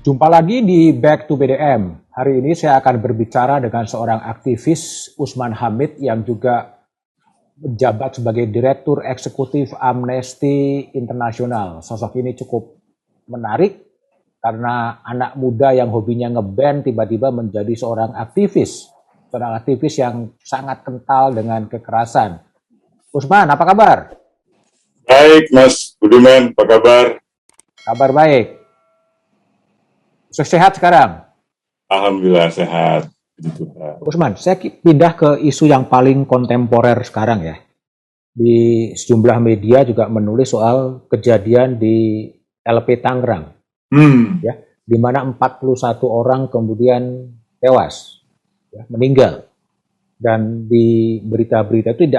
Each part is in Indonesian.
Jumpa lagi di Back to BDM. Hari ini saya akan berbicara dengan seorang aktivis, Usman Hamid, yang juga menjabat sebagai Direktur Eksekutif Amnesty International. Sosok ini cukup menarik karena anak muda yang hobinya ngeband tiba-tiba menjadi seorang aktivis. Seorang aktivis yang sangat kental dengan kekerasan. Usman, apa kabar? Baik, Mas Budiman, apa kabar? Kabar baik. Sehat sekarang? Alhamdulillah sehat. Usman, saya pindah ke isu yang paling kontemporer sekarang ya. Di sejumlah media juga menulis soal kejadian di LP Tangerang. Ya, di mana 41 orang kemudian tewas, ya, meninggal. Dan di berita-berita itu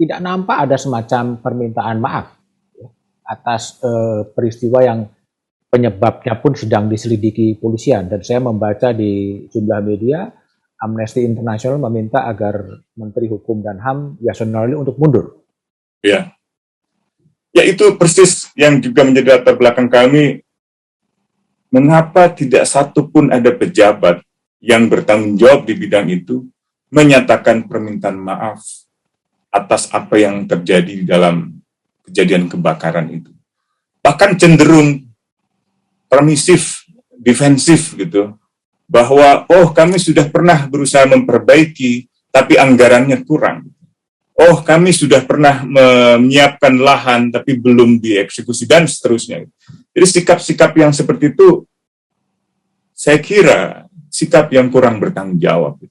tidak nampak ada semacam permintaan maaf, ya, atas peristiwa yang penyebabnya pun sedang diselidiki polisian. Dan saya membaca di jumlah media, Amnesty International meminta agar Menteri Hukum dan HAM Yasona Lawli untuk mundur. Ya, itu persis yang juga menjadi latar belakang kami. Mengapa tidak satu pun ada pejabat yang bertanggung jawab di bidang itu menyatakan permintaan maaf atas apa yang terjadi di dalam kejadian kebakaran itu. Bahkan cenderung permisif, defensif gitu, bahwa kami sudah pernah berusaha memperbaiki, tapi anggarannya kurang. Kami sudah pernah menyiapkan lahan, tapi belum dieksekusi, dan seterusnya. Jadi sikap-sikap yang seperti itu, saya kira sikap yang kurang bertanggung jawab.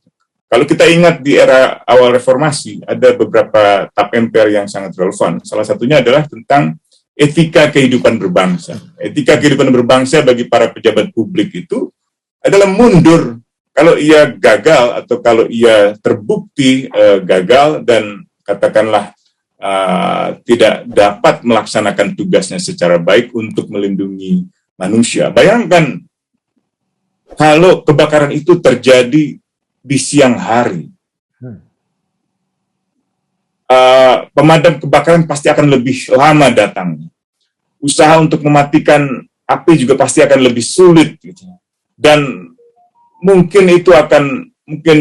Kalau kita ingat di era awal reformasi, ada beberapa tap MPR yang sangat relevan. Salah satunya adalah tentang etika kehidupan berbangsa. Etika kehidupan berbangsa bagi para pejabat publik itu adalah mundur kalau ia gagal atau kalau ia terbukti gagal dan katakanlah tidak dapat melaksanakan tugasnya secara baik untuk melindungi manusia. Bayangkan kalau kebakaran itu terjadi di siang hari. Pemadam kebakaran pasti akan lebih lama datangnya. Usaha untuk mematikan api juga pasti akan lebih sulit. Gitu. Dan mungkin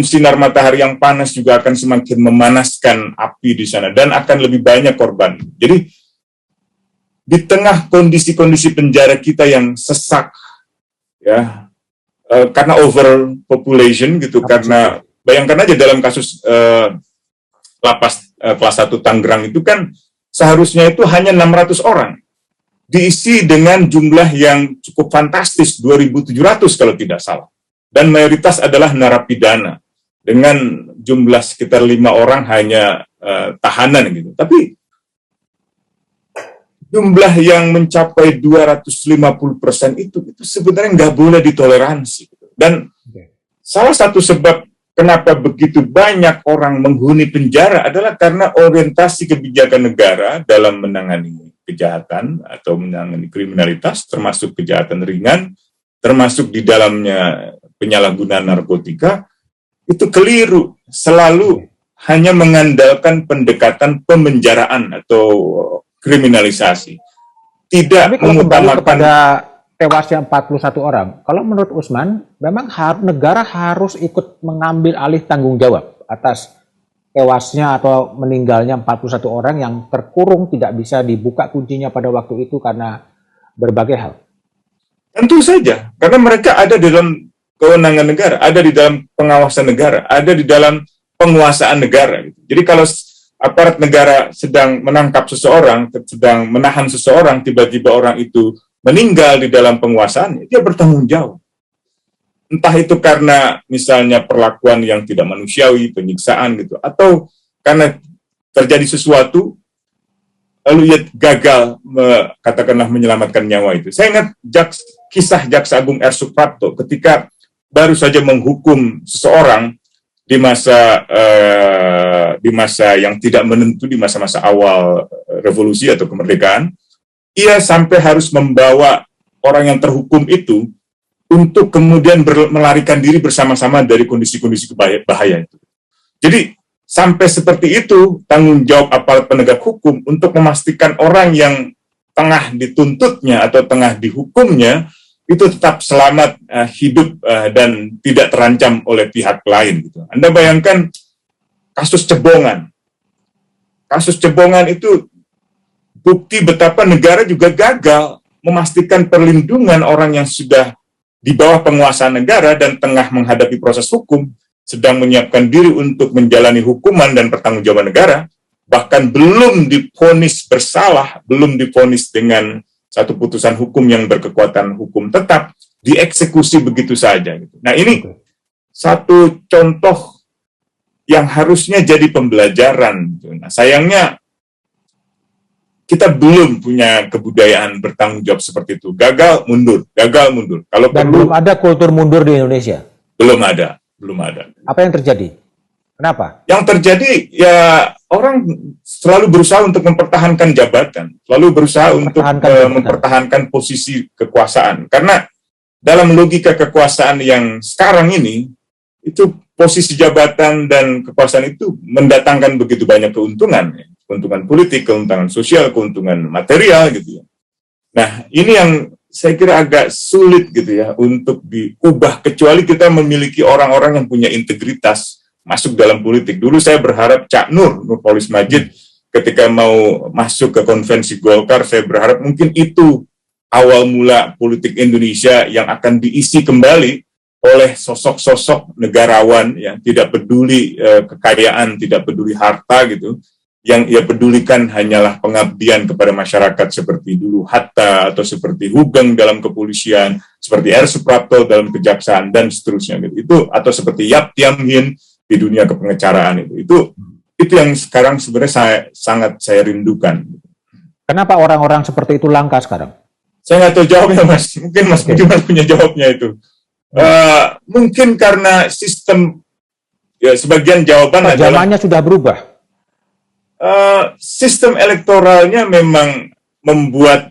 sinar matahari yang panas juga akan semakin memanaskan api di sana. Dan akan lebih banyak korban. Jadi, di tengah kondisi-kondisi penjara kita yang sesak, ya, karena overpopulation gitu, karena bayangkan aja dalam kasus lapas kelas 1 Tangerang itu kan seharusnya itu hanya 600 orang. Diisi dengan jumlah yang cukup fantastis, 2.700 kalau tidak salah. Dan mayoritas adalah narapidana. Dengan jumlah sekitar 5 orang hanya tahanan gitu. Tapi jumlah yang mencapai 250% itu sebenarnya nggak boleh ditoleransi. Dan salah satu sebab kenapa begitu banyak orang menghuni penjara adalah karena orientasi kebijakan negara dalam menangani kejahatan atau menangani kriminalitas, termasuk kejahatan ringan, termasuk di dalamnya penyalahgunaan narkotika, itu keliru. Selalu hanya mengandalkan pendekatan pemenjaraan atau kriminalisasi. Tidak mengutamakan kepada tewasnya 41 orang. Kalau menurut Usman, memang negara harus ikut mengambil alih tanggung jawab atas tewasnya atau meninggalnya 41 orang yang terkurung, tidak bisa dibuka kuncinya pada waktu itu karena berbagai hal. Tentu saja, karena mereka ada di dalam kewenangan negara, ada di dalam pengawasan negara, ada di dalam penguasaan negara. Jadi kalau aparat negara sedang menangkap seseorang, sedang menahan seseorang, tiba-tiba orang itu meninggal di dalam penguasaannya, dia bertanggung jawab. Entah itu karena misalnya perlakuan yang tidak manusiawi, penyiksaan gitu, atau karena terjadi sesuatu, lalu ia gagal katakanlah menyelamatkan nyawa itu. Saya ingat kisah Jaksa Agung R. Suprapto ketika baru saja menghukum seseorang di masa yang tidak menentu, di masa-masa awal revolusi atau kemerdekaan. Ia sampai harus membawa orang yang terhukum itu untuk kemudian melarikan diri bersama-sama dari kondisi-kondisi bahaya itu. Jadi sampai seperti itu tanggung jawab aparat penegak hukum untuk memastikan orang yang tengah dituntutnya atau tengah dihukumnya itu tetap selamat hidup dan tidak terancam oleh pihak lain gitu. Anda bayangkan kasus cebongan. Kasus cebongan itu bukti betapa negara juga gagal memastikan perlindungan orang yang sudah di bawah penguasaan negara dan tengah menghadapi proses hukum, sedang menyiapkan diri untuk menjalani hukuman dan pertanggungjawaban negara, bahkan belum divonis bersalah, belum divonis dengan satu putusan hukum yang berkekuatan hukum tetap, dieksekusi begitu saja. Nah ini satu contoh yang harusnya jadi pembelajaran. Nah sayangnya kita belum punya kebudayaan bertanggung jawab seperti itu. Gagal, mundur, gagal, mundur. Kalau Dan perlu, belum ada kultur mundur di Indonesia? belum ada. Apa yang terjadi? Kenapa? Yang terjadi ya orang selalu berusaha untuk mempertahankan jabatan, selalu berusaha untuk mempertahankan posisi kekuasaan. Karena dalam logika kekuasaan yang sekarang ini, itu posisi jabatan dan kekuasaan itu mendatangkan begitu banyak keuntungan, keuntungan politik, keuntungan sosial, keuntungan material gitu ya. Nah, ini yang saya kira agak sulit gitu ya untuk diubah, kecuali kita memiliki orang-orang yang punya integritas masuk dalam politik. Dulu saya berharap Cak Nurholis Madjid ketika mau masuk ke konvensi Golkar, saya berharap mungkin itu awal mula politik Indonesia yang akan diisi kembali oleh sosok-sosok negarawan yang tidak peduli kekayaan, tidak peduli harta gitu. Yang ia pedulikan hanyalah pengabdian kepada masyarakat seperti dulu Hatta, atau seperti Hugeng dalam kepolisian, seperti R. Suprapto dalam kejaksaan, dan seterusnya gitu. Itu, atau seperti Yap Thiam Hien di dunia kepengecaraan itu yang sekarang sebenarnya sangat saya rindukan. Kenapa orang-orang seperti itu langka sekarang? Saya nggak tahu jawabnya, Mas. Mungkin Mas Budiman punya jawabnya itu. Mungkin karena sistem, ya sebagian jawaban adalah zamannya sudah berubah. Sistem elektoralnya memang membuat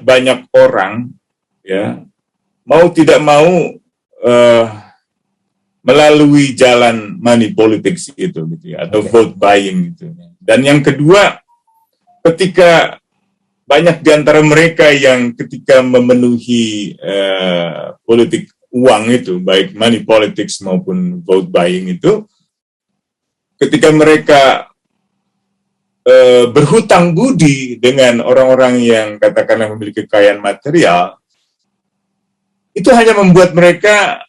banyak orang ya mau tidak mau melalui jalan money politics itu gitu ya, atau vote buying gitu. Dan yang kedua, ketika banyak di antara mereka yang ketika memenuhi politik uang itu, baik money politics maupun vote buying itu, ketika mereka berhutang budi dengan orang-orang yang katakanlah memiliki kekayaan material, itu hanya membuat mereka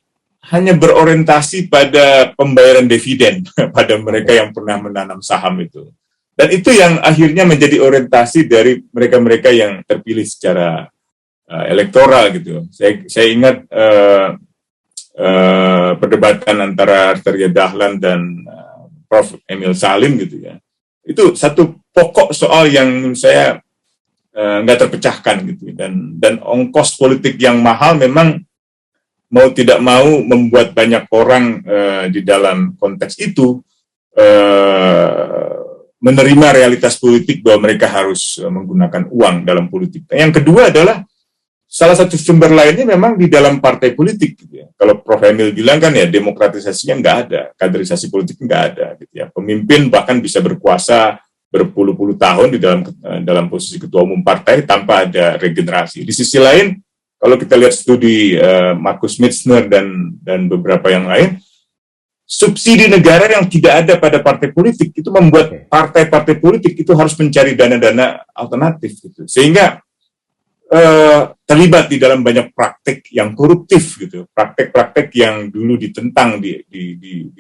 hanya berorientasi pada pembayaran dividen pada mereka yang pernah menanam saham itu. Dan itu yang akhirnya menjadi orientasi dari mereka-mereka yang terpilih secara elektoral gitu. Saya ingat perdebatan antara Arteria Dahlan dan Prof. Emil Salim gitu ya. Itu satu pokok soal yang menurut saya nggak terpecahkan gitu. Dan ongkos politik yang mahal memang mau tidak mau membuat banyak orang di dalam konteks itu menerima realitas politik bahwa mereka harus menggunakan uang dalam politik. Yang kedua adalah salah satu sumber lainnya memang di dalam partai politik gitu ya. Kalau Prof. Emil bilang kan ya demokratisasinya nggak ada, kaderisasi politik nggak ada gitu ya. Pemimpin bahkan bisa berkuasa berpuluh-puluh tahun di dalam posisi ketua umum partai tanpa ada regenerasi. Di sisi lain, kalau kita lihat studi Markus Mitzner dan beberapa yang lain, subsidi negara yang tidak ada pada partai politik itu membuat partai-partai politik itu harus mencari dana-dana alternatif gitu. Sehingga terlibat di dalam banyak praktek yang koruptif gitu, praktek-praktek yang dulu ditentang di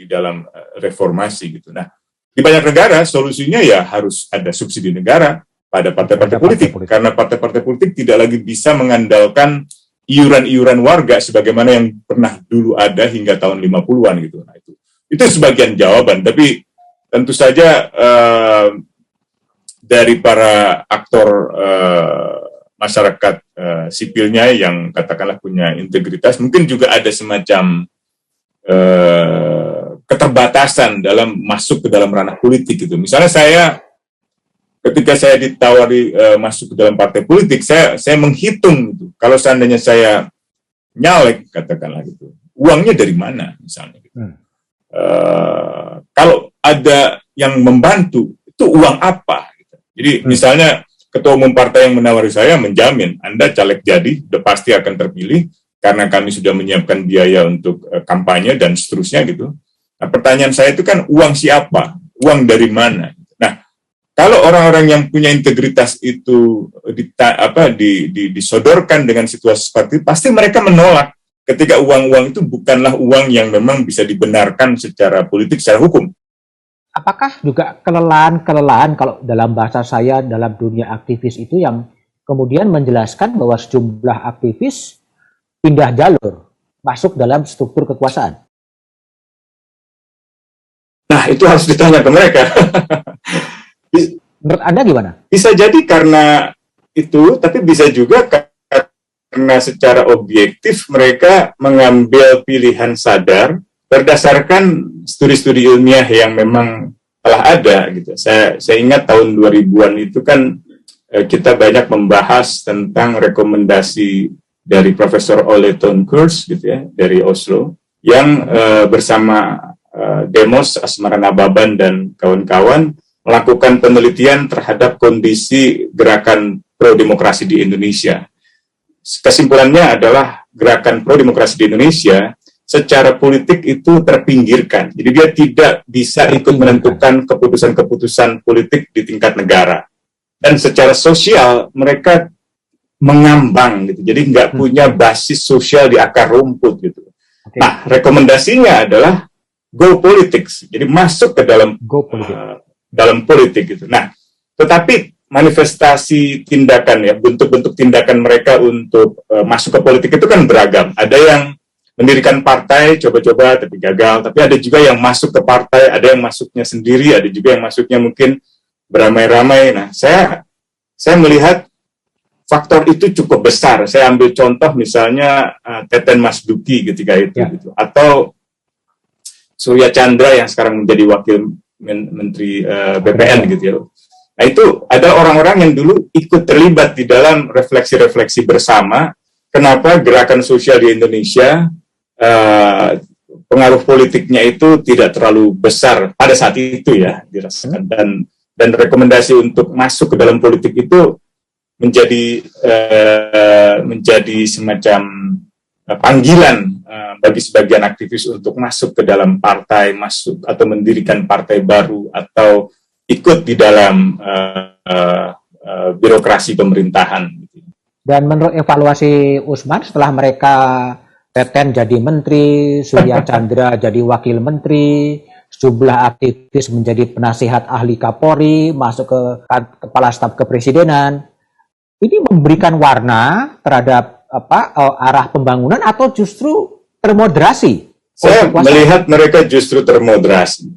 dalam reformasi gitu. Nah, di banyak negara solusinya ya harus ada subsidi negara pada partai-partai politik, karena partai-partai politik tidak lagi bisa mengandalkan iuran-iuran warga sebagaimana yang pernah dulu ada hingga tahun 50-an gitu. Nah, itu sebagian jawaban, tapi tentu saja dari para aktor masyarakat sipilnya yang katakanlah punya integritas, mungkin juga ada semacam keterbatasan dalam masuk ke dalam ranah politik gitu. Misalnya ketika saya ditawari masuk ke dalam partai politik, saya menghitung gitu. Kalau seandainya saya nyalek katakanlah gitu, uangnya dari mana misalnya gitu. Kalau ada yang membantu, itu uang apa gitu. Jadi misalnya ketua umum partai yang menawari saya menjamin Anda caleg jadi, udah pasti akan terpilih karena kami sudah menyiapkan biaya untuk kampanye dan seterusnya gitu. Nah, pertanyaan saya itu kan uang siapa? Uang dari mana? Nah, kalau orang-orang yang punya integritas itu disodorkan dengan situasi seperti itu, pasti mereka menolak ketika uang-uang itu bukanlah uang yang memang bisa dibenarkan secara politik, secara hukum. Apakah juga kelelahan kalau dalam bahasa saya dalam dunia aktivis itu yang kemudian menjelaskan bahwa sejumlah aktivis pindah jalur masuk dalam struktur kekuasaan? Nah, itu harus ditanya ke mereka. Menurut Anda gimana? Bisa jadi karena itu, tapi bisa juga karena secara objektif mereka mengambil pilihan sadar berdasarkan studi-studi ilmiah yang memang telah ada gitu. Saya ingat tahun 2000-an itu kan kita banyak membahas tentang rekomendasi dari Profesor Ole Tonkurs gitu ya, dari Oslo, yang bersama Demos Asmaranababan dan kawan-kawan melakukan penelitian terhadap kondisi gerakan pro-demokrasi di Indonesia. Kesimpulannya adalah gerakan pro-demokrasi di Indonesia secara politik itu terpinggirkan. Jadi dia tidak bisa ikut menentukan keputusan-keputusan politik di tingkat negara. Dan secara sosial mereka mengambang gitu. Jadi nggak punya basis sosial di akar rumput gitu. Okay. Nah, rekomendasinya adalah go politics. Jadi masuk ke dalam dalam politik gitu. Nah, tetapi manifestasi tindakan ya, bentuk-bentuk tindakan mereka untuk masuk ke politik itu kan beragam. Ada yang mendirikan partai, coba-coba tapi gagal. Tapi ada juga yang masuk ke partai, ada yang masuknya sendiri, ada juga yang masuknya mungkin beramai-ramai. Nah, saya melihat faktor itu cukup besar. Saya ambil contoh misalnya Teten Mas Duki ketika itu, gitu. Atau Surya Chandra yang sekarang menjadi wakil menteri BPN gitu ya. Nah, itu ada orang-orang yang dulu ikut terlibat di dalam refleksi-refleksi bersama kenapa gerakan sosial di Indonesia pengaruh politiknya itu tidak terlalu besar pada saat itu ya dirasakan, dan rekomendasi untuk masuk ke dalam politik itu menjadi semacam panggilan bagi sebagian aktivis untuk masuk ke dalam partai, masuk atau mendirikan partai baru atau ikut di dalam birokrasi pemerintahan. Dan menurut evaluasi Usman setelah mereka Teten jadi menteri, Surya Chandra jadi wakil menteri, sejumlah aktivis menjadi penasihat ahli Kapolri, masuk ke kepala staf kepresidenan, ini memberikan warna terhadap arah pembangunan atau justru termoderasi? Saya melihat mereka justru termoderasi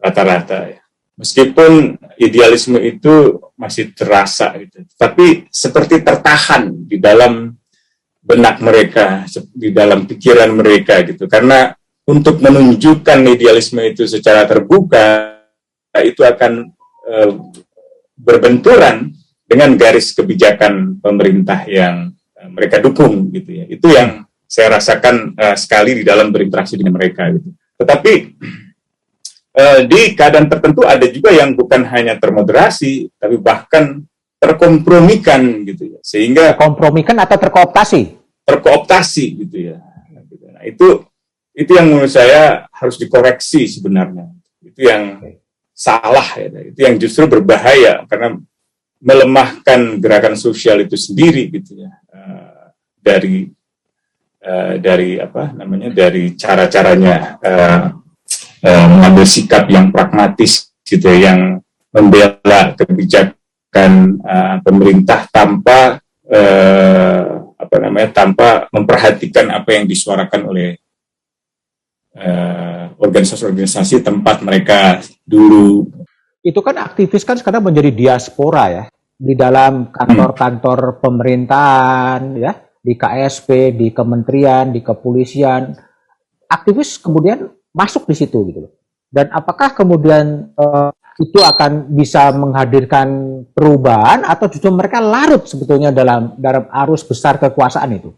rata-rata ya. Meskipun idealisme itu masih terasa gitu, tapi seperti tertahan di dalam benak mereka, di dalam pikiran mereka gitu. Karena untuk menunjukkan idealisme itu secara terbuka itu akan berbenturan dengan garis kebijakan pemerintah yang mereka dukung gitu ya. Itu yang saya rasakan sekali di dalam berinteraksi dengan mereka gitu. Tetapi di keadaan tertentu ada juga yang bukan hanya termoderasi, tapi bahkan terkompromikan gitu ya. Sehingga terkompromikan atau terkooptasi? Terkooptasi gitu ya. Nah, itu yang menurut saya harus dikoreksi sebenarnya. Itu yang salah ya. Itu yang justru berbahaya karena melemahkan gerakan sosial itu sendiri gitu ya. Dari cara-caranya mengambil sikap yang pragmatis gitu ya, yang membela kebijakan pemerintah tanpa tanpa memperhatikan apa yang disuarakan oleh organisasi-organisasi tempat mereka dulu. Itu kan aktivis kan sekarang menjadi diaspora ya, di dalam kantor-kantor pemerintahan ya, di KSP, di kementerian, di kepolisian. Aktivis kemudian masuk di situ gitu loh. Dan apakah kemudian itu akan bisa menghadirkan perubahan atau justru mereka larut sebetulnya dalam arus besar kekuasaan itu?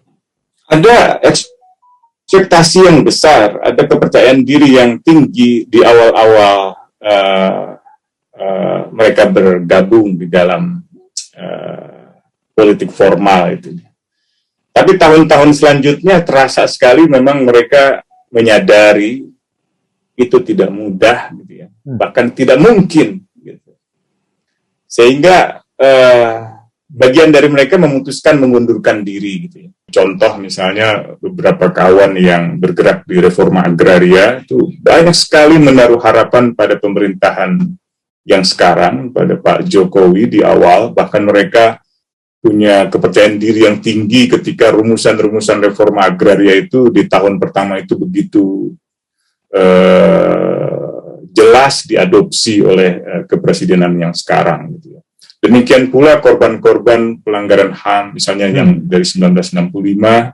Ada ekspektasi yang besar, ada kepercayaan diri yang tinggi di awal-awal mereka bergabung di dalam politik formal itu. Tapi tahun-tahun selanjutnya terasa sekali memang mereka menyadari itu tidak mudah, gitu ya, bahkan tidak mungkin. Gitu. Sehingga bagian dari mereka memutuskan mengundurkan diri. Gitu ya. Contoh misalnya beberapa kawan yang bergerak di reforma agraria itu banyak sekali menaruh harapan pada pemerintahan yang sekarang, pada Pak Jokowi di awal, bahkan mereka punya kepercayaan diri yang tinggi ketika rumusan-rumusan reforma agraria itu di tahun pertama itu begitu jelas diadopsi oleh kepresidenan yang sekarang. Gitu ya. Demikian pula korban-korban pelanggaran HAM, misalnya yang dari 1965,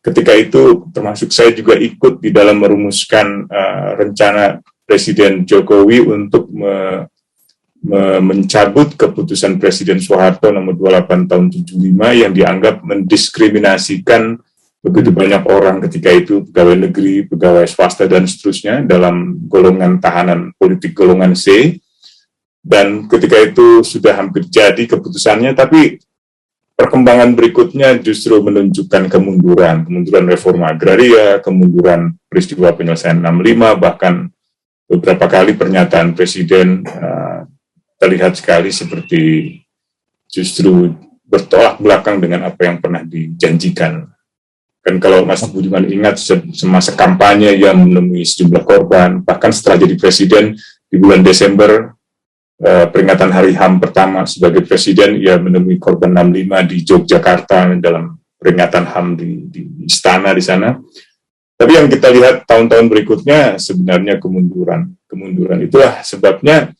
ketika itu termasuk saya juga ikut di dalam merumuskan rencana Presiden Jokowi untuk mencabut keputusan Presiden Soeharto nomor 28 tahun 75 yang dianggap mendiskriminasikan begitu banyak orang ketika itu, pegawai negeri, pegawai swasta, dan seterusnya dalam golongan tahanan politik golongan C. Dan ketika itu sudah hampir jadi keputusannya, tapi perkembangan berikutnya justru menunjukkan kemunduran reforma agraria, kemunduran peristiwa penyelesaian 65, bahkan beberapa kali pernyataan Presiden terlihat sekali seperti justru bertolak belakang dengan apa yang pernah dijanjikan. Kan kalau Mas Budiman ingat, semasa kampanye yang menemui sejumlah korban, bahkan setelah jadi presiden di bulan Desember, peringatan Hari HAM pertama sebagai presiden, ia menemui korban 65 di Yogyakarta dalam peringatan HAM di istana di sana. Tapi yang kita lihat tahun-tahun berikutnya sebenarnya kemunduran. Itulah sebabnya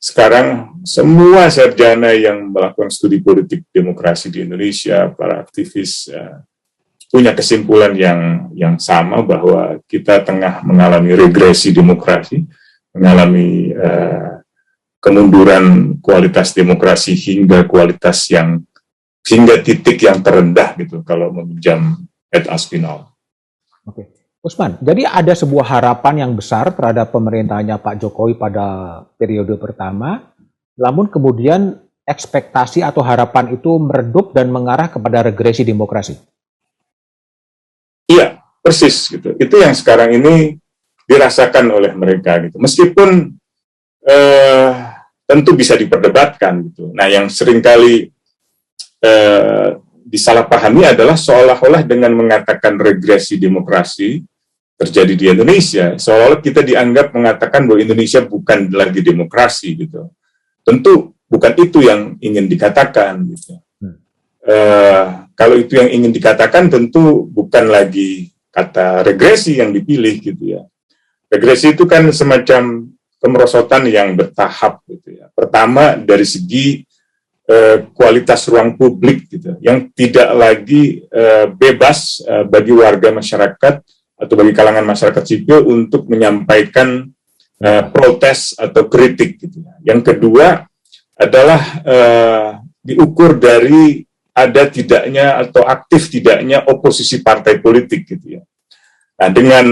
sekarang semua sarjana yang melakukan studi politik demokrasi di Indonesia, para aktivis, punya kesimpulan yang sama bahwa kita tengah mengalami regresi demokrasi, mengalami kemunduran kualitas demokrasi hingga titik yang terendah gitu kalau meminjam Ed Aspinall. Oke. Usman, jadi ada sebuah harapan yang besar terhadap pemerintahnya Pak Jokowi pada periode pertama, namun kemudian ekspektasi atau harapan itu meredup dan mengarah kepada regresi demokrasi. Iya, persis gitu. Itu yang sekarang ini dirasakan oleh mereka gitu. Meskipun tentu bisa diperdebatkan gitu. Nah, yang seringkali disalahpahami adalah seolah-olah dengan mengatakan regresi demokrasi terjadi di Indonesia, seolah-olah kita dianggap mengatakan bahwa Indonesia bukan lagi demokrasi gitu. Tentu bukan itu yang ingin dikatakan gitu. Kalau itu yang ingin dikatakan, tentu bukan lagi kata regresi yang dipilih gitu ya. Regresi itu kan semacam kemerosotan yang bertahap gitu ya. Pertama dari segi kualitas ruang publik gitu, yang tidak lagi bebas bagi warga masyarakat atau bagi kalangan masyarakat sipil untuk menyampaikan protes atau kritik gitu. Yang kedua adalah diukur dari ada tidaknya atau aktif tidaknya oposisi partai politik gitu ya. Nah, dengan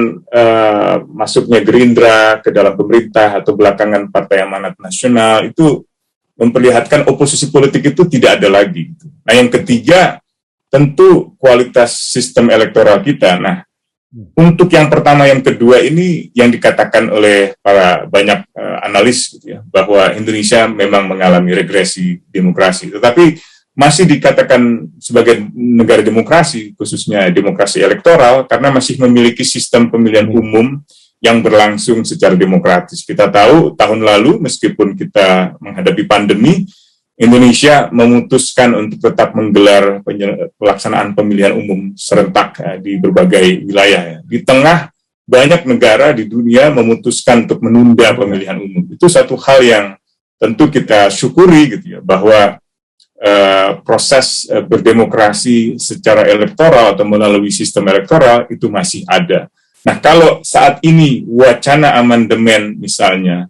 masuknya Gerindra ke dalam pemerintah atau belakangan Partai Amanat Nasional itu memperlihatkan oposisi politik itu tidak ada lagi. Gitu. Nah, yang ketiga tentu kualitas sistem elektoral kita. Nah, untuk yang pertama, yang kedua ini yang dikatakan oleh para banyak analis gitu ya, bahwa Indonesia memang mengalami regresi demokrasi, tetapi masih dikatakan sebagai negara demokrasi, khususnya demokrasi elektoral, karena masih memiliki sistem pemilihan umum yang berlangsung secara demokratis. Kita tahu tahun lalu, meskipun kita menghadapi pandemi, Indonesia memutuskan untuk tetap menggelar pelaksanaan pemilihan umum serentak di berbagai wilayah. Di tengah banyak negara di dunia memutuskan untuk menunda pemilihan umum. Itu satu hal yang tentu kita syukuri gitu ya, bahwa proses berdemokrasi secara elektoral atau melalui sistem elektoral itu masih ada. Nah, kalau saat ini wacana amandemen misalnya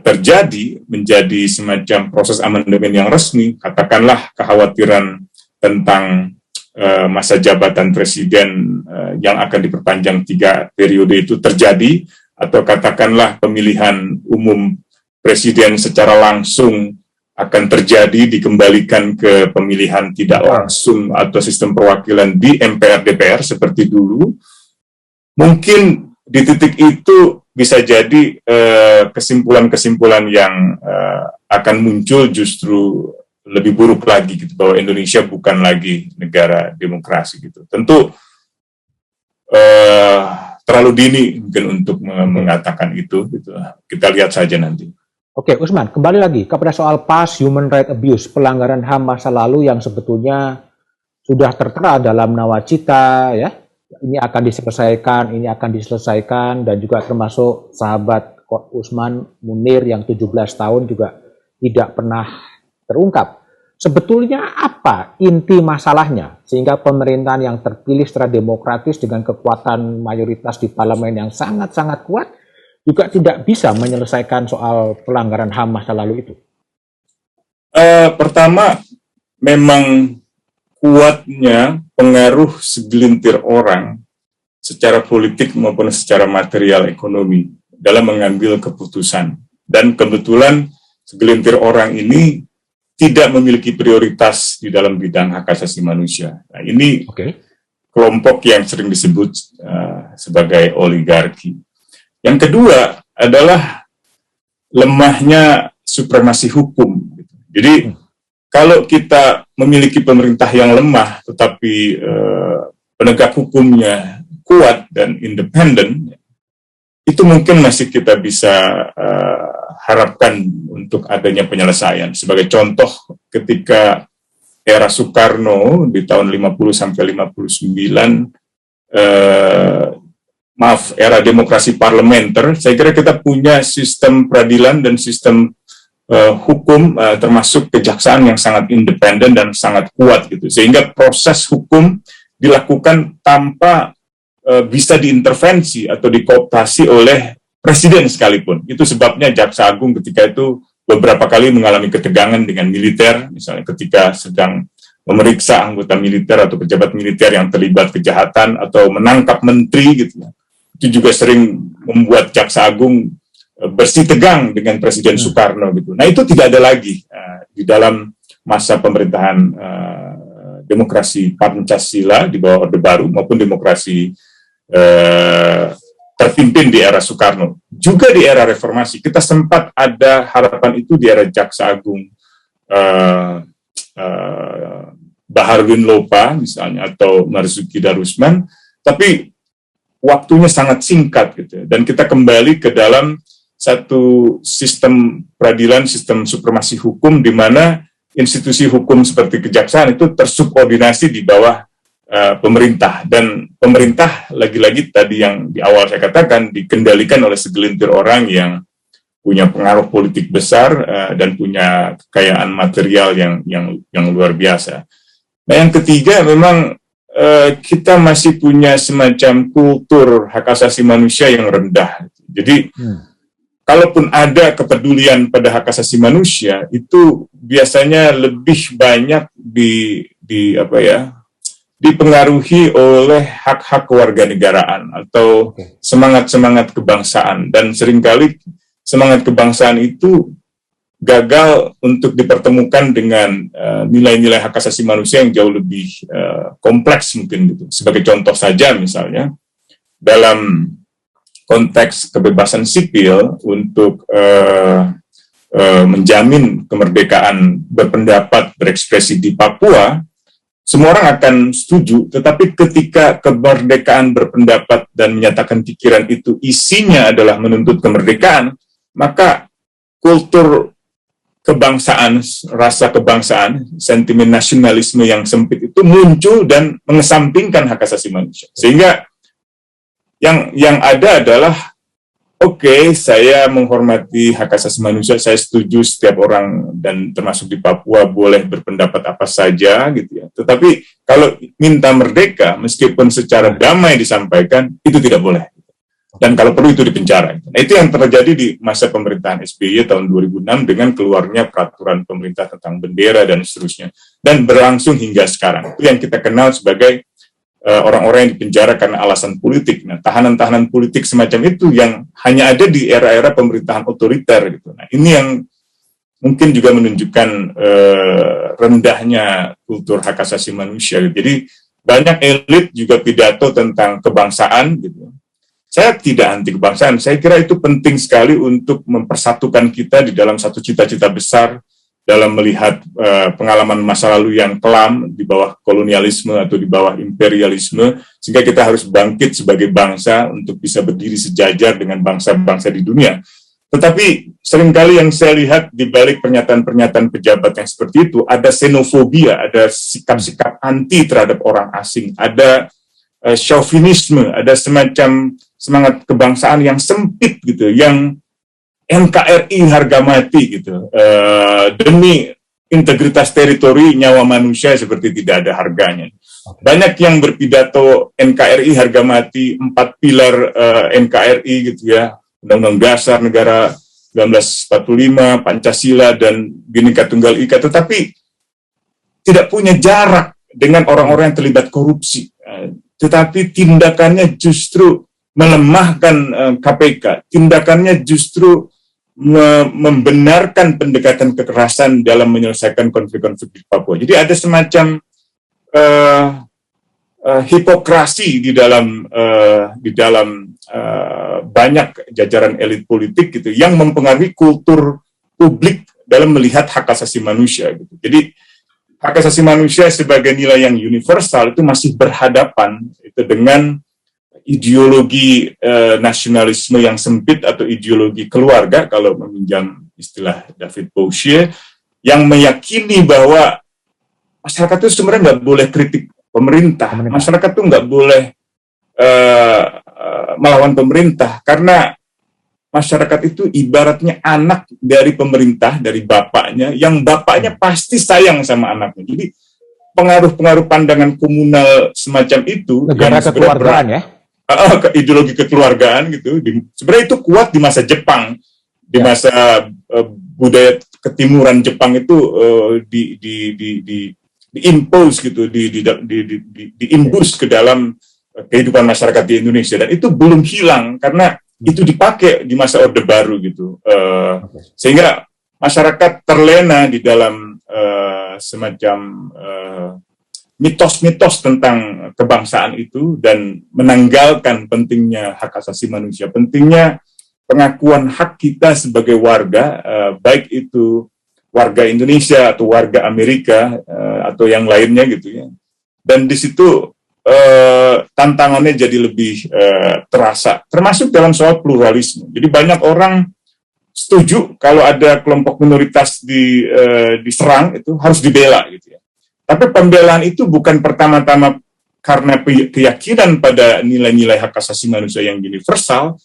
terjadi menjadi semacam proses amandemen yang resmi, katakanlah kekhawatiran tentang masa jabatan presiden yang akan diperpanjang 3 periode itu terjadi, atau katakanlah pemilihan umum presiden secara langsung akan terjadi, dikembalikan ke pemilihan tidak langsung atau sistem perwakilan di MPR DPR seperti dulu, mungkin di titik itu bisa jadi kesimpulan-kesimpulan yang akan muncul justru lebih buruk lagi gitu, bahwa Indonesia bukan lagi negara demokrasi gitu. Tentu terlalu dini mungkin untuk mengatakan itu gitu. Kita lihat saja nanti. Oke, Usman, kembali lagi kepada soal past human right abuse, pelanggaran HAM masa lalu yang sebetulnya sudah tertera dalam nawacita, ya. Ini akan diselesaikan, dan juga termasuk sahabat Usman Munir yang 17 tahun juga tidak pernah terungkap. Sebetulnya apa inti masalahnya sehingga pemerintahan yang terpilih secara demokratis dengan kekuatan mayoritas di parlemen yang sangat-sangat kuat juga tidak bisa menyelesaikan soal pelanggaran HAM masa lalu itu? Pertama, memang kuatnya pengaruh segelintir orang secara politik maupun secara material ekonomi dalam mengambil keputusan. Dan kebetulan segelintir orang ini tidak memiliki prioritas di dalam bidang hak asasi manusia. Nah, ini kelompok yang sering disebut sebagai oligarki. Yang kedua adalah lemahnya supremasi hukum. Jadi kalau kita memiliki pemerintah yang lemah, tetapi penegak hukumnya kuat dan independen, itu mungkin masih kita bisa harapkan untuk adanya penyelesaian. Sebagai contoh, ketika era Soekarno di tahun 50 sampai 59, era demokrasi parlementer, saya kira kita punya sistem peradilan dan sistem hukum, termasuk kejaksaan yang sangat independen dan sangat kuat gitu, sehingga proses hukum dilakukan tanpa bisa diintervensi atau dikooptasi oleh presiden sekalipun. Itu sebabnya Jaksa Agung ketika itu beberapa kali mengalami ketegangan dengan militer, misalnya ketika sedang memeriksa anggota militer atau pejabat militer yang terlibat kejahatan atau menangkap menteri gitu. Itu juga sering membuat Jaksa Agung bersih tegang dengan Presiden Soekarno gitu. Nah, itu tidak ada lagi di dalam masa pemerintahan demokrasi Pancasila di bawah Orde Baru maupun demokrasi terpimpin di era Soekarno. Juga di era reformasi kita sempat ada harapan itu di era Jaksa Agung Baharudin Lopa misalnya atau Marzuki Darusman, tapi waktunya sangat singkat gitu. Dan kita kembali ke dalam satu sistem peradilan, sistem supremasi hukum di mana institusi hukum seperti kejaksaan itu tersubordinasi di bawah pemerintah, dan pemerintah lagi-lagi tadi yang di awal saya katakan dikendalikan oleh segelintir orang yang punya pengaruh politik besar dan punya kekayaan material yang luar biasa. Nah, yang ketiga memang kita masih punya semacam kultur hak asasi manusia yang rendah. Jadi kalaupun ada kepedulian pada hak asasi manusia, itu biasanya lebih banyak dipengaruhi oleh hak-hak kewarganegaraan atau semangat-semangat kebangsaan, dan seringkali semangat kebangsaan itu gagal untuk dipertemukan dengan nilai-nilai hak asasi manusia yang jauh lebih kompleks mungkin gitu. Sebagai contoh saja misalnya dalam konteks kebebasan sipil untuk menjamin kemerdekaan berpendapat, berekspresi di Papua, semua orang akan setuju, tetapi ketika kemerdekaan berpendapat dan menyatakan pikiran itu isinya adalah menuntut kemerdekaan, maka kultur kebangsaan, rasa kebangsaan, sentimen nasionalisme yang sempit itu muncul dan mengesampingkan hak asasi manusia. Sehingga yang ada adalah saya menghormati hak asasi manusia, saya setuju setiap orang dan termasuk di Papua boleh berpendapat apa saja gitu ya. Tetapi kalau minta merdeka meskipun secara damai disampaikan itu tidak boleh. Dan kalau perlu itu dipenjara. Nah, itu yang terjadi di masa pemerintahan SBY tahun 2006 dengan keluarnya peraturan pemerintah tentang bendera dan seterusnya, dan berlangsung hingga sekarang. Itu yang kita kenal sebagai orang-orang yang dipenjara karena alasan politik. Nah, tahanan-tahanan politik semacam itu yang hanya ada di era-era pemerintahan otoriter gitu. Nah, ini yang mungkin juga menunjukkan rendahnya kultur hak asasi manusia. Jadi banyak elit juga pidato tentang kebangsaan gitu. Saya tidak anti kebangsaan. Saya kira itu penting sekali untuk mempersatukan kita di dalam satu cita-cita besar dalam melihat pengalaman masa lalu yang kelam di bawah kolonialisme atau di bawah imperialisme, sehingga kita harus bangkit sebagai bangsa untuk bisa berdiri sejajar dengan bangsa-bangsa di dunia. Tetapi seringkali yang saya lihat di balik pernyataan-pernyataan pejabat yang seperti itu, ada xenofobia, ada sikap-sikap anti terhadap orang asing, ada chauvinisme, ada semacam semangat kebangsaan yang sempit gitu, yang NKRI harga mati gitu, demi integritas teritori nyawa manusia seperti tidak ada harganya. Banyak yang berpidato NKRI harga mati, 4 pilar NKRI gitu ya, Undang-Undang Dasar Negara 1945, Pancasila dan Bhinneka Tunggal Ika, tetapi tidak punya jarak dengan orang-orang yang terlibat korupsi. Tetapi tindakannya justru melemahkan KPK, tindakannya justru membenarkan pendekatan kekerasan dalam menyelesaikan konflik-konflik di Papua. Jadi ada semacam hipokrasi di dalam banyak jajaran elit politik gitu yang mempengaruhi kultur publik dalam melihat hak asasi manusia gitu. Jadi hak asasi manusia sebagai nilai yang universal itu masih berhadapan itu dengan ideologi nasionalisme yang sempit atau ideologi keluarga, kalau meminjam istilah David Bouchier, yang meyakini bahwa masyarakat itu sebenarnya nggak boleh kritik pemerintah. Masyarakat itu nggak boleh melawan pemerintah, karena masyarakat itu ibaratnya anak dari pemerintah, dari bapaknya, yang bapaknya pasti sayang sama anaknya. Jadi pengaruh-pengaruh pandangan komunal semacam itu, negara kekeluargaan ya, ideologi kekeluargaan gitu, sebenarnya itu kuat di masa Jepang, di masa budaya ketimuran Jepang itu diimpose gitu, diimbus ke dalam kehidupan masyarakat di Indonesia, dan itu belum hilang karena itu dipakai di masa Orde Baru gitu, sehingga masyarakat terlena di dalam semacam mitos-mitos tentang kebangsaan itu dan menanggalkan pentingnya hak asasi manusia, pentingnya pengakuan hak kita sebagai warga, baik itu warga Indonesia atau warga Amerika atau yang lainnya gitu ya. Dan di situ tantangannya jadi lebih terasa, termasuk dalam soal pluralisme. Jadi banyak orang setuju kalau ada kelompok minoritas diserang itu harus dibela gitu ya. Tapi pembelaan itu bukan pertama-tama karena keyakinan pada nilai-nilai hak asasi manusia yang universal,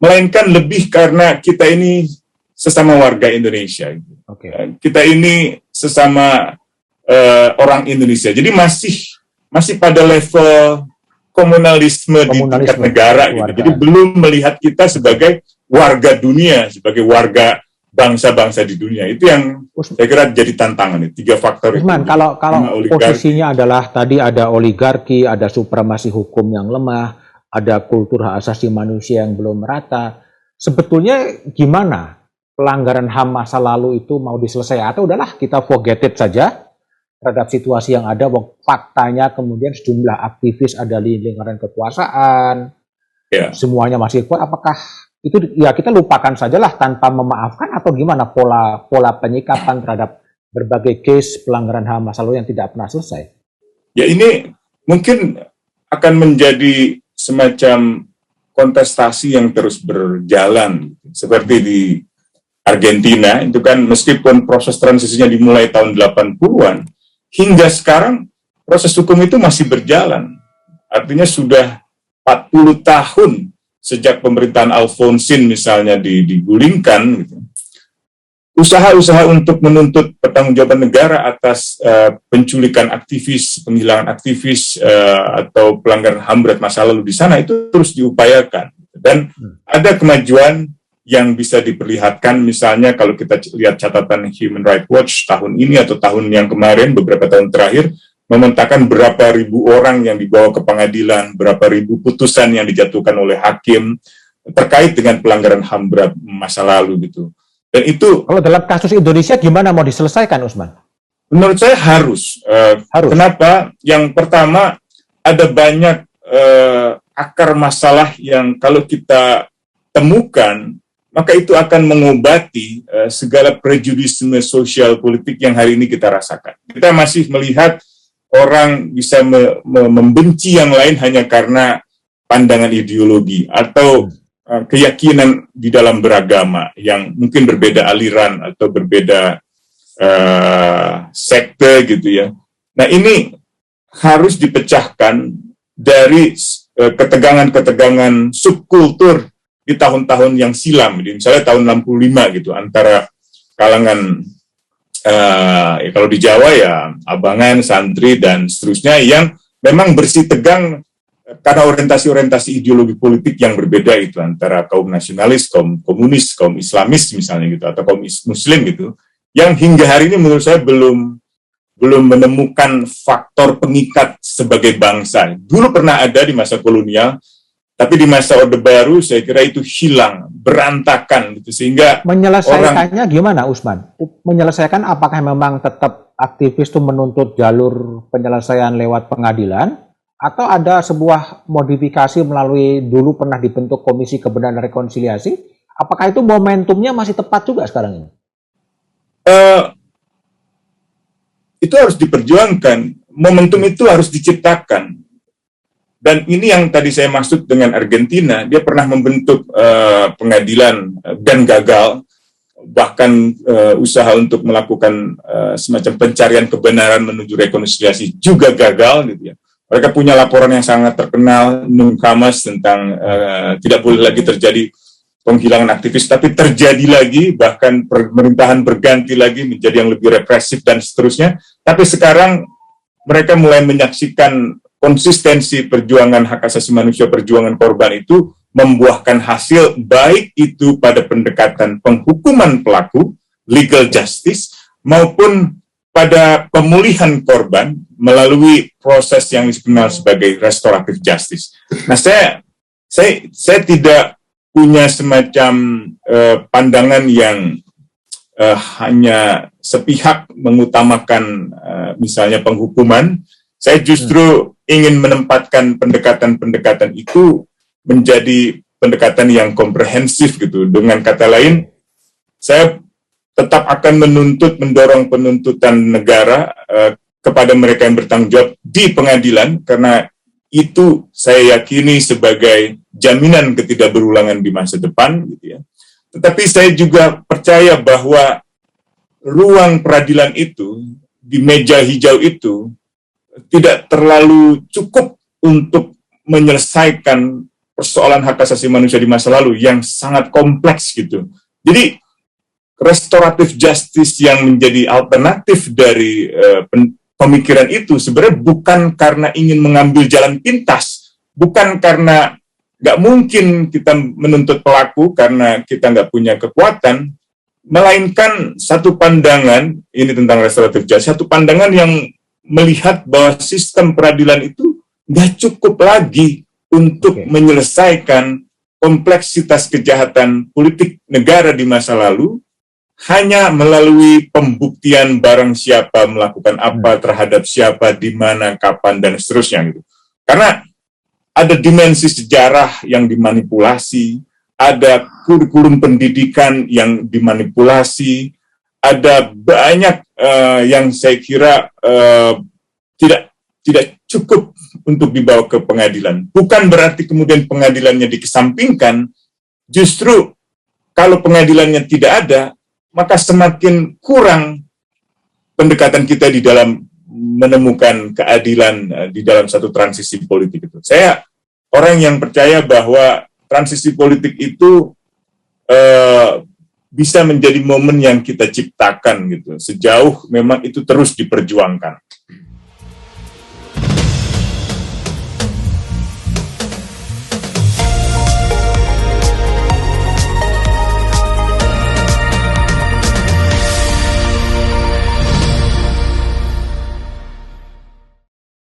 melainkan lebih karena kita ini sesama warga Indonesia. Kita ini sesama orang Indonesia. Jadi masih pada level komunalisme di tingkat negara gitu. Jadi belum melihat kita sebagai warga dunia, sebagai warga bangsa-bangsa di dunia. Itu yang saya kira jadi tantangan nih, 3 faktor itu. Kalau posisinya adalah tadi ada oligarki, ada supremasi hukum yang lemah, ada kultur hak asasi manusia yang belum merata. Sebetulnya gimana pelanggaran HAM masa lalu itu mau diselesaikan, atau udahlah kita forget it saja terhadap situasi yang ada? Faktanya kemudian sejumlah aktivis ada di lingkaran kekuasaan, semuanya masih kuat. Apakah itu ya kita lupakan sajalah tanpa memaafkan, atau gimana pola penyikapan terhadap berbagai case pelanggaran HAM masa lalu yang tidak pernah selesai? Ya, ini mungkin akan menjadi semacam kontestasi yang terus berjalan, seperti di Argentina itu kan, meskipun proses transisinya dimulai tahun 80-an, hingga sekarang proses hukum itu masih berjalan. Artinya sudah 40 tahun sejak pemerintahan Alfonsin misalnya digulingkan, gitu. Usaha-usaha untuk menuntut pertanggungjawaban negara atas penculikan aktivis, penghilangan aktivis, atau pelanggaran HAM berat masa lalu di sana itu terus diupayakan. Dan ada kemajuan yang bisa diperlihatkan, misalnya kalau kita lihat catatan Human Rights Watch tahun ini atau tahun yang kemarin, beberapa tahun terakhir, memetakan berapa ribu orang yang dibawa ke pengadilan, berapa ribu putusan yang dijatuhkan oleh hakim terkait dengan pelanggaran HAM berat masa lalu gitu. Dan itu kalau dalam kasus Indonesia gimana mau diselesaikan, Usman? Menurut saya harus. Harus. Kenapa? Yang pertama, ada banyak akar masalah yang kalau kita temukan, maka itu akan mengobati segala prejudisme sosial politik yang hari ini kita rasakan. Kita masih melihat orang bisa membenci yang lain hanya karena pandangan ideologi atau keyakinan di dalam beragama yang mungkin berbeda aliran atau berbeda sekte gitu ya. Nah, ini harus dipecahkan dari ketegangan-ketegangan subkultur di tahun-tahun yang silam, misalnya tahun 65 gitu, antara kalangan kalau di Jawa ya abangan, santri, dan seterusnya yang memang bersih tegang karena orientasi-orientasi ideologi politik yang berbeda itu antara kaum nasionalis, kaum komunis, kaum islamis misalnya gitu, atau kaum muslim gitu, yang hingga hari ini menurut saya belum menemukan faktor pengikat sebagai bangsa. Dulu pernah ada di masa kolonial, tapi di masa Orde Baru saya kira itu hilang, berantakan gitu, sehingga menyelesaikannya gimana, Usman? Menyelesaikan apakah memang tetap aktivis itu menuntut jalur penyelesaian lewat pengadilan, atau ada sebuah modifikasi melalui dulu pernah dibentuk Komisi Kebenaran dan Rekonsiliasi? Apakah itu momentumnya masih tepat juga sekarang ini? Itu harus diperjuangkan, momentum itu harus diciptakan. Dan ini yang tadi saya maksud dengan Argentina, dia pernah membentuk pengadilan dan gagal, bahkan usaha untuk melakukan semacam pencarian kebenaran menuju rekonsiliasi juga gagal gitu ya. Mereka punya laporan yang sangat terkenal, Nuncamas, tentang tidak boleh lagi terjadi penghilangan aktivis, tapi terjadi lagi, bahkan pemerintahan berganti lagi menjadi yang lebih represif dan seterusnya. Tapi sekarang mereka mulai menyaksikan konsistensi perjuangan hak asasi manusia, perjuangan korban itu membuahkan hasil, baik itu pada pendekatan penghukuman pelaku, legal justice, maupun pada pemulihan korban melalui proses yang dikenal sebagai restorative justice. Nah, saya tidak punya semacam pandangan yang hanya sepihak mengutamakan misalnya penghukuman. Saya justru ingin menempatkan pendekatan-pendekatan itu menjadi pendekatan yang komprehensif gitu. Dengan kata lain, saya tetap akan mendorong penuntutan negara kepada mereka yang bertanggung jawab di pengadilan, karena itu saya yakini sebagai jaminan ketidakberulangan di masa depan gitu ya. Tetapi saya juga percaya bahwa ruang peradilan itu, di meja hijau itu, tidak terlalu cukup untuk menyelesaikan persoalan hak asasi manusia di masa lalu yang sangat kompleks gitu. Jadi restoratif justice yang menjadi alternatif dari pemikiran itu sebenarnya bukan karena ingin mengambil jalan pintas, bukan karena nggak mungkin kita menuntut pelaku karena kita nggak punya kekuatan, melainkan satu pandangan, ini tentang restoratif justice, satu pandangan yang melihat bahwa sistem peradilan itu nggak cukup lagi untuk menyelesaikan kompleksitas kejahatan politik negara di masa lalu, hanya melalui pembuktian barang siapa melakukan apa terhadap siapa, di mana, kapan, dan seterusnya gitu. Karena ada dimensi sejarah yang dimanipulasi, ada kurikulum pendidikan yang dimanipulasi, ada banyak yang saya kira tidak cukup untuk dibawa ke pengadilan. Bukan berarti kemudian pengadilannya dikesampingkan, justru kalau pengadilannya tidak ada, maka semakin kurang pendekatan kita di dalam menemukan keadilan di dalam satu transisi politik itu. Saya orang yang percaya bahwa transisi politik itu bisa menjadi momen yang kita ciptakan gitu, sejauh memang itu terus diperjuangkan.